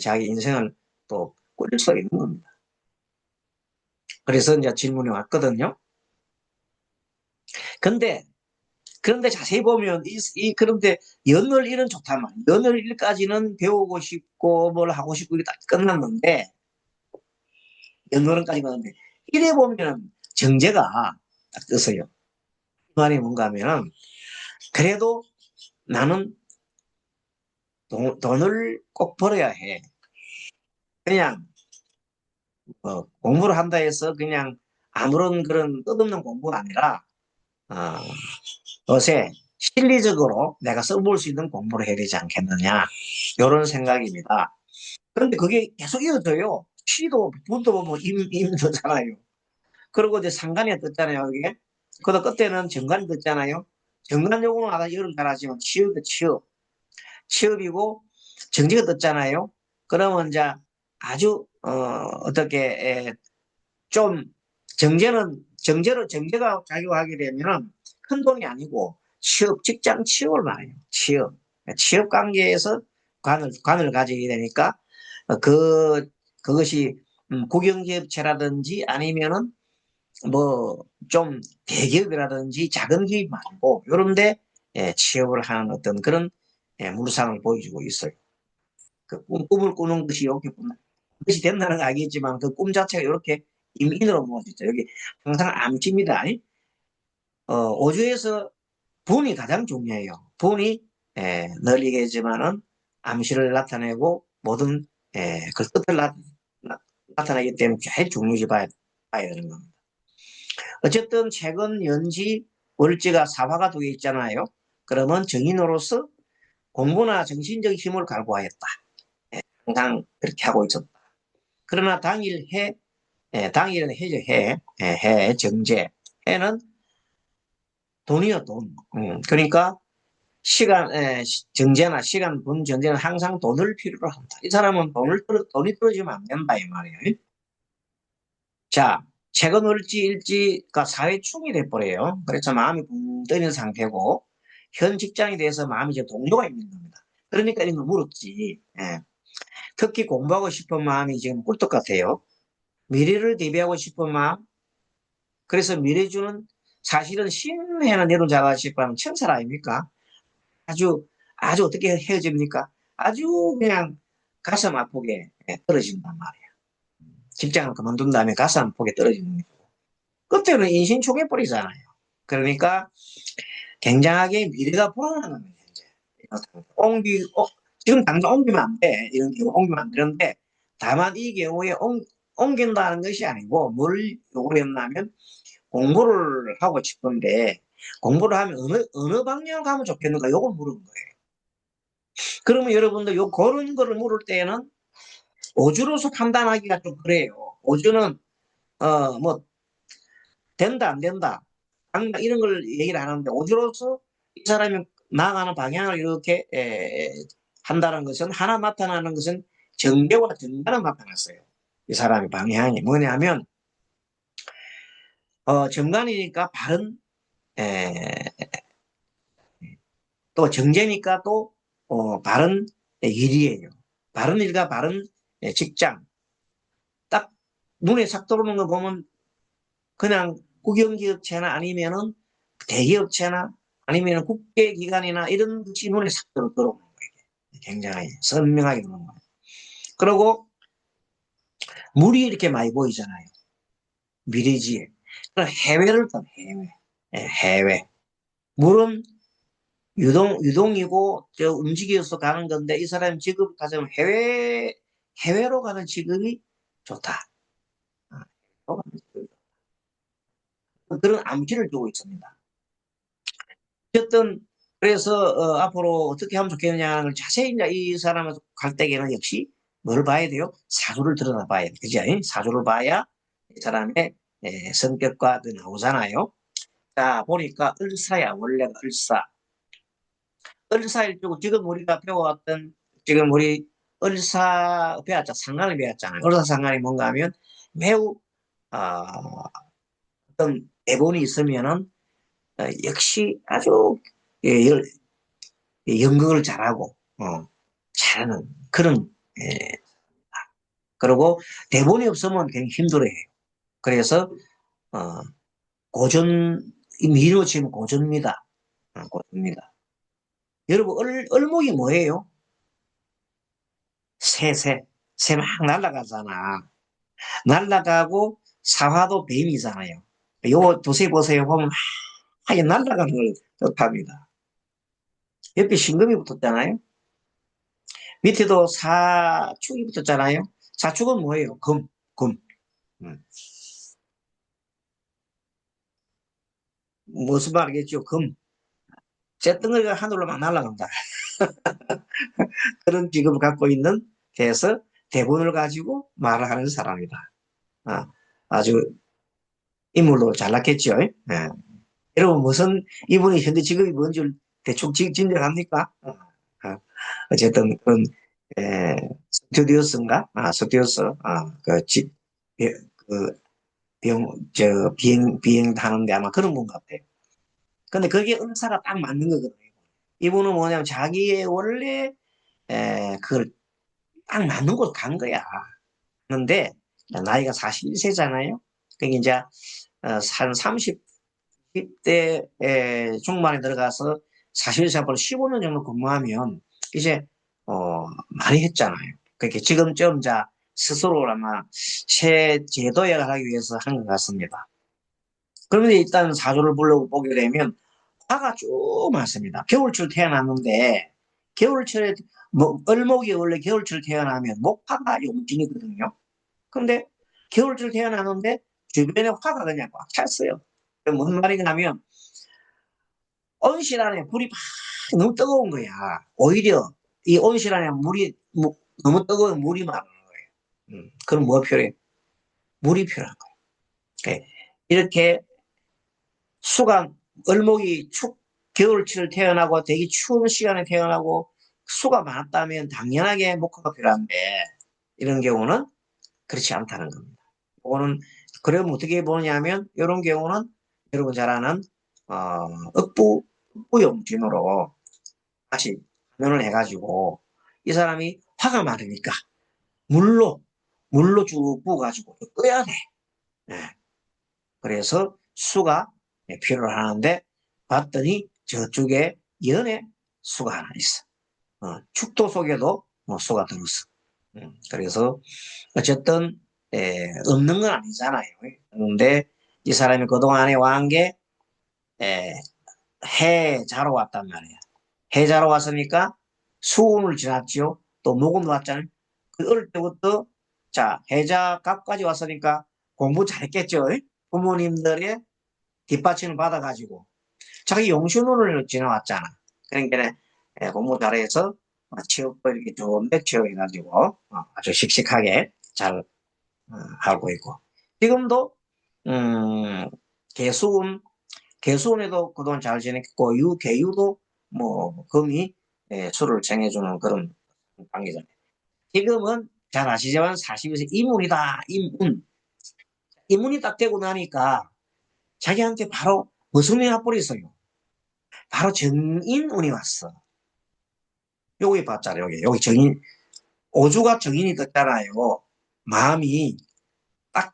자기 인생을 또 꾸릴 수 있는 겁니다. 그래서 이제 질문이 왔거든요. 근데 그런데 자세히 보면 그런데 연월일은 좋단 말이에요. 연월일까지는 배우고 싶고 뭘 하고 싶고 이게 다 끝났는데 연월은까지 가는데 이래 보면 정제가 딱 뜨서요. 이 말이 뭔가 하면은 그래도 나는 돈을 꼭 벌어야 해. 그냥 공부를 한다 해서 그냥 아무런 그런 뜻없는 공부가 아니라 어, 요새 실리적으로 내가 써볼 수 있는 공부를 해야 되지 않겠느냐 이런 생각입니다. 그런데 그게 계속 이어져요. 시도 분도 보면 임잖아요. 그리고 이제 상관이 떴잖아요. 이게 그다 끝에는 정관이 떴잖아요. 정관 요구는 아까 여러분 잘 아시면 취업이고 정지가 떴잖아요. 그러면 이제 아주 어떻게 좀 정제가 작용하게 되면은 큰 돈이 아니고 직장 취업을 말해요. 취업 관계에서 관을 가지게 되니까 그것이 국영기업체라든지 아니면은 뭐 좀 대기업이라든지 작은 기업 말고 요런데 취업을 하는 어떤 그런 물상을 보여주고 있어요. 그 꿈을 꾸는 것이 이렇게 그것이 된다는 건 알겠지만 그 꿈 자체가 이렇게 임인으로 모아졌죠. 여기 항상 암치입니다. 오주에서 분이 가장 중요해요. 분이 늘 얘기했지만은 암시를 나타내고 모든 그 뜻을 나타내기 때문에 제일 중요시 봐야 되는 겁니다. 어쨌든 최근 연지 월지가 사화가 되어 있잖아요. 그러면 정인으로서 공부나 정신적 힘을 갈구하였다. 항상 그렇게 하고 있었다. 그러나 당일은 해죠, 정제. 해는 돈이요, 돈. 그러니까 정제나 시간, 돈, 정제는 항상 돈을 필요로 한다. 이 사람은 돈이 떨어지면 안 된다, 이 말이에요. 자, 최근 일지가 사회충이 돼버려요. 그래서 마음이 붕 떠있는 상태고, 현 직장에 대해서 마음이 이제 동요가 있는 겁니다. 그러니까 이런 걸 물었지. 특히 공부하고 싶은 마음이 지금 꿀떡 같아요. 미래를 대비하고 싶은 마음. 그래서 미래주는 사실은 신해는 내려자가 싶으면 천사 아닙니까? 아주, 아주 어떻게 헤어집니까? 아주 그냥 가슴 아프게 떨어진단 말이에요. 직장을 그만둔 다음에 가슴 아프게 떨어지는 거예요. 그때는 인신 초계버리잖아요. 그러니까 굉장하게 미래가 불안한 겁니다. 이제. 지금 당장 옮기면 안 돼. 이런 경우 옮기면 안 되는데 다만 이 경우에 옮긴다는 것이 아니고 뭘 요구했냐면 공부를 하고 싶은데 공부를 하면 어느 방향을 가면 좋겠는가 요걸 물은 거예요. 그러면 여러분들 그런 거를 물을 때에는 오주로서 판단하기가 좀 그래요. 오주는 뭐 된다, 안 된다. 이런 걸 얘기를 하는데, 오직로서 이 사람이 나아가는 방향을 이렇게 한다는 것은, 하나 나타나는 것은 정계와 정반을 나타났어요. 이 사람의 방향이 뭐냐면, 정관이니까 바른, 에, 또 정제니까 또, 바른 일이에요. 바른 일과 바른 직장. 딱 눈에 싹 들어오는 거 보면 그냥 국영기업체나 아니면은 대기업체나 아니면 국제기관이나 이런 것이 눈에 싹 들어오는 거예요. 굉장히 선명하게 보는 거예요. 그리고 물이 이렇게 많이 보이잖아요. 미래지에. 해외를 또 해외. 해외. 물은 유동이고 움직여서 가는 건데 이 사람이 직업 가지면 해외로 가는 직업이 좋다. 그런 암시를 주고 있습니다. 어쨌든 그래서 앞으로 어떻게 하면 좋겠느냐는 걸 자세히 이제 이 사람을 갈 때에는 역시 뭘 봐야 돼요? 사주를 들여다봐야 돼. 그죠? 사주를 봐야 이 사람의 성격과 그 나오잖아요. 자, 보니까 을사야, 원래가 을사. 을사일 쪽 지금 우리가 배워왔던 지금 우리 을사 배웠자 상관을 배웠잖아요. 을사 상관이 뭔가 하면 매우 어떤 대본이 있으면은 역시 아주 예, 연극을 잘하고 잘하는 그런 그리고 대본이 없으면 굉장히 힘들어해요. 그래서 어, 고전 미로 치면 고전입니다. 고전입니다. 여러분 을목이 뭐예요? 새 막 날아가잖아. 날아가고 사화도 뱀이잖아요. 요 두세 보세요. 보면 하게 날아가는 걸 뜻합니다. 옆에 신금이 붙었잖아요. 밑에도 사축이 붙었잖아요. 사축은 뭐예요? 금. 음. 무슨 말이겠죠? 쇳덩어리가 하늘로 막 날아간다. 그런 직업을 갖고 있는 해서 대본을 가지고 말을 하는 사람이다. 아주 인물로 잘났겠죠. 예. 여러분 무슨 이분이 현재 직업이 뭔지 대충 짐작합니까? 어쨌든 그런 스튜디오스인가? 스튜디오스. 그 비행 타는데 아마 그런 분 같아요. 근데 그게 은사가 딱 맞는 거거든요. 이분은 뭐냐면 자기의 원래 그걸 딱 맞는 곳 간 거야. 그런데 나이가 41세잖아요. 그러니까 이제 한 30대 중반에 들어가서 41세 앞으로 15년 정도 근무하면 이제 많이 했잖아요. 그렇게 지금쯤 자 스스로 아마 새 제도화를 하기 위해서 한 것 같습니다. 그러면 일단 사주를 불러보게 되면 화가 쭉 많습니다. 겨울철 태어났는데 겨울철에 뭐 을목이 원래 겨울철 태어나면 목화가 용진이거든요. 근데 겨울철 태어나는데 주변에 화가 그냥 꽉 찼어요. 뭔 말이냐면 온실 안에 불이 막 너무 뜨거운 거야. 오히려 이 온실 안에 물이 너무 뜨거운 물이 많은 거예요. 그럼 뭐 필요해? 물이 필요한 거예요. 이렇게 수가 을목이 겨울철 태어나고 되게 추운 시간에 태어나고 수가 많았다면 당연하게 목화가 필요한데 이런 경우는 그렇지 않다는 겁니다. 이거는 그러면 어떻게 보냐면 이런 경우는 여러분 잘 아는 억부용진으로 다시 변을 해가지고 이 사람이 화가 많으니까 물로 쭉 부어가지고 끄야 돼. 네. 그래서 수가 필요를 하는데 봤더니 저쪽에 연에 수가 하나 있어. 축도 속에도 수가 들었어. 그래서 어쨌든 없는 건 아니잖아요. 그런데 이 사람이 그동안에 왕게 해자로 왔단 말이야. 해자로 왔으니까 수운을 지났지요. 또 목음도 왔잖아요. 그 어릴 때부터 자 해자 갑까지 왔으니까 공부 잘했겠죠. 부모님들의 뒷받침을 받아가지고 자기 용신운을 지나왔잖아. 그러니까 공부 잘해서 취업도 이렇게 좋은데 취업해가지고 아주 씩씩하게 잘 하고 있고 지금도 개수운, 개수운에도 그동안 잘 지냈고, 유계유도 뭐, 금이 수를 정해주는 그런 관계잖아요. 지금은 잘 아시지만 42세 이문이다, 이문. 이문이 딱 되고 나니까 자기한테 바로 무슨이 와버렸어요. 바로 정인운이 왔어. 여기 봤잖아요, 여기 정인, 오주가 정인이 떴잖아요. 마음이 딱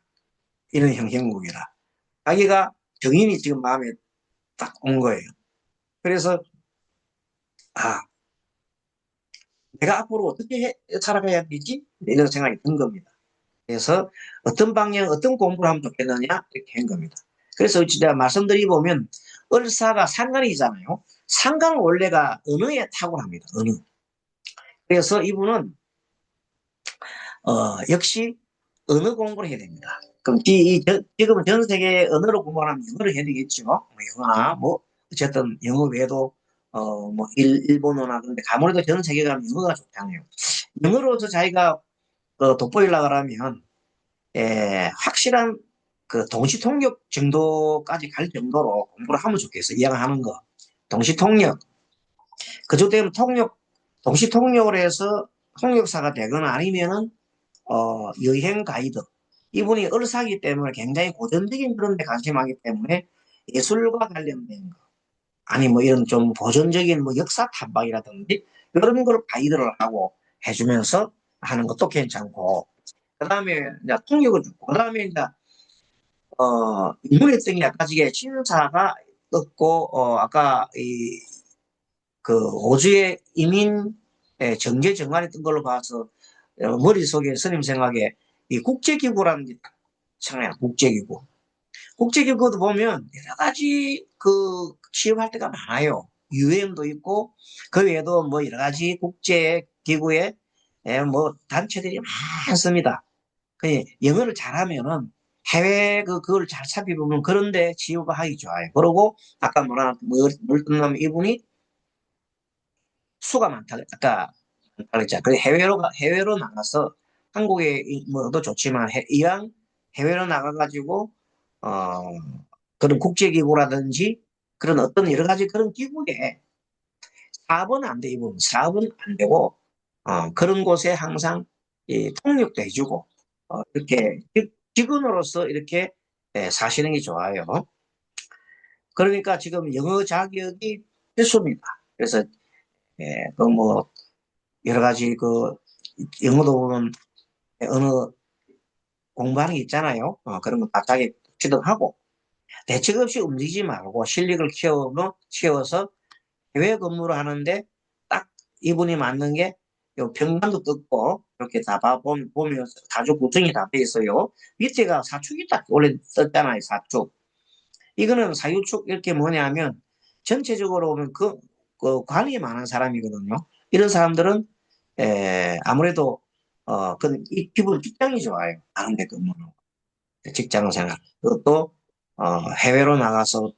이런 형형국이라. 자기가 정인이 지금 마음에 딱 온 거예요. 그래서, 아, 내가 앞으로 어떻게 살아가야 되지? 이런 생각이 든 겁니다. 그래서 어떤 방향, 어떤 공부를 하면 좋겠느냐? 이렇게 한 겁니다. 그래서 제가 말씀드리보면, 을사가 상간이잖아요. 상간은 원래가 언어에 탁월합니다. 언어. 그래서 이분은, 역시 언어 공부를 해야 됩니다. 그럼 지금은 전 세계 언어로 공부하면 영어를 해야 되겠죠. 뭐 영어나 뭐 어쨌든 영어 외에도 뭐 일본어나 그런데 아무래도 전 세계가 영어가 좋잖아요. 영어로서 자기가 돋보이려고 하면 확실한 그 동시통역 정도까지 갈 정도로 공부를 하면 좋겠어요. 이해가 하는 거. 동시통역. 그저 되면 동시통역을 해서 통역사가 되거나 아니면은 여행 가이드. 이분이 을사기 때문에 굉장히 고전적인 그런 데 관심하기 때문에 예술과 관련된 거. 아니, 뭐 이런 좀 보존적인 뭐 역사 탐방이라든지 이런 걸 가이드를 하고 해주면서 하는 것도 괜찮고. 그 다음에 이제 통역을 주고, 그 다음에 이제, 인물의 등이 아까 지게 신사가 떴고, 아까 그 오주의 이민 정계 정관이 뜬 걸로 봐서 머릿속에 스님 생각에 이 국제기구라는 게 있잖아요. 국제기구. 국제기구도 보면 여러 가지 그 취업할 때가 많아요. UM도 있고 그 외에도 뭐 여러 가지 국제기구에 뭐 단체들이 많습니다. 그 영어를 잘하면은 해외 그걸 잘 살펴보면 그런데 취업하기 좋아요. 그러고 아까 뭐라 뭘 끝나면 이분이 수가 많다. 아까 그랬잖아. 그래 해외로 나가서 한국에 뭐도 좋지만 이왕 해외로 나가가지고 어 그런 국제기구라든지 그런 어떤 여러 가지 그런 기구에 사업은 안 돼, 이분. 사업은 안 되고 그런 곳에 항상 통역도 해주고 이렇게 직원으로서 이렇게 사시는 게 좋아요. 그러니까 지금 영어 자격이 필수입니다. 그래서 그뭐 여러 가지 그 영어도 보면 언어 공부하는 게 있잖아요. 그런 거 다 자기 취득하고 대책 없이 움직이지 말고 실력을 키워서 해외 근무를 하는데 딱 이분이 맞는 게 요 병간도 떴고 이렇게 다 보면 가족 구성이 다 돼 있어요. 밑에가 사축이 딱 원래 떴잖아요. 사축. 이거는 사유축 이렇게 뭐냐면 전체적으로 보면 그 관이 많은 사람이거든요. 이런 사람들은 아무래도 이 기본 직장이 좋아요. 다른데 근무는 직장 생활. 그것도 해외로 나가서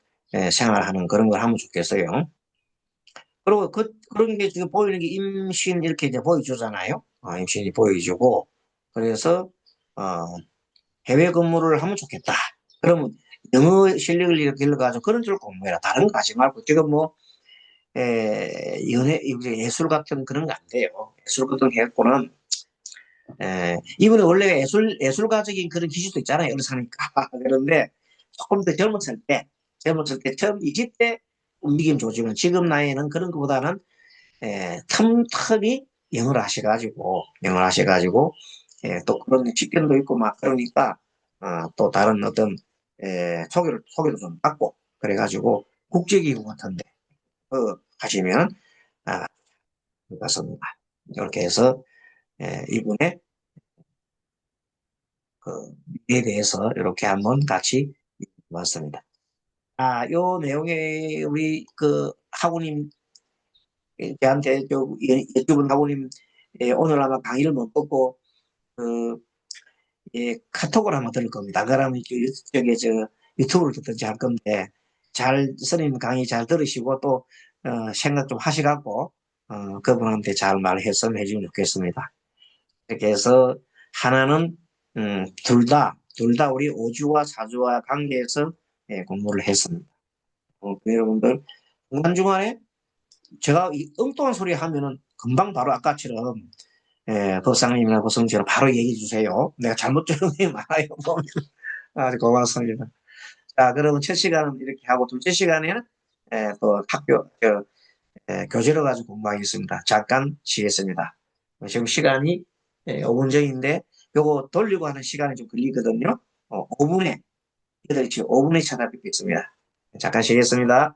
생활하는 그런 걸 하면 좋겠어요. 그리고 그런 게 지금 보이는 게 임신 이렇게 이제 보여주잖아요. 임신이 보여주고. 그래서, 어, 해외 근무를 하면 좋겠다. 그러면 영어 실력을 이렇게 길러가지고 그런 줄 공부해라. 다른 거 하지 말고. 지금 뭐, 이제 예술 같은 그런 거 안 돼요. 예술 같은 거 해갖고는, 이분은 원래 예술가적인 그런 기질도 있잖아요. 어느 사니까. 그런데 조금 더 젊었을 때 처음 20대 움직임 조직은 지금 나이에는 그런 것보다는 틈틈이 영어를 하셔가지고, 또 그런 직견도 있고 막 그러니까, 또 다른 어떤, 소개를 좀 받고, 그래가지고, 국제기구 같은데, 하시면, 아, 같습니다. 이렇게 해서, 이분의 그, 미래에 대해서 이렇게 한번 같이 봤습니다. 요 내용에 우리 그 학우님, 저한테 여쭈분 학우님, 오늘 아마 강의를 못 듣고, 그, 카톡을 한번 들을 겁니다. 그러면 저기 유튜브를 듣든지 할 건데 스님 강의 잘 들으시고 또 생각 좀 하시갖고 그분한테 잘 말했으면 해주면 좋겠습니다. 이렇게 해서 하나는 둘 다 우리 오주와 사주와 관계에서 공부를 했습니다. 여러분들 중간중간에 제가 이 엉뚱한 소리 하면은 금방 바로 아까처럼 법상님이나 법성처럼 바로 얘기해 주세요. 내가 잘못 들은 게 많아요. 보면. 아주 고맙습니다. 자, 그러면 첫 시간은 이렇게 하고 둘째 시간에는 또 학교 교재를 가지고 공부하겠습니다. 잠깐 쉬겠습니다. 지금 시간이 5분 전인데 요거 돌리고 하는 시간이 좀 걸리거든요. 5분에 8시 5분에 찾아뵙겠습니다. 잠깐 쉬겠습니다.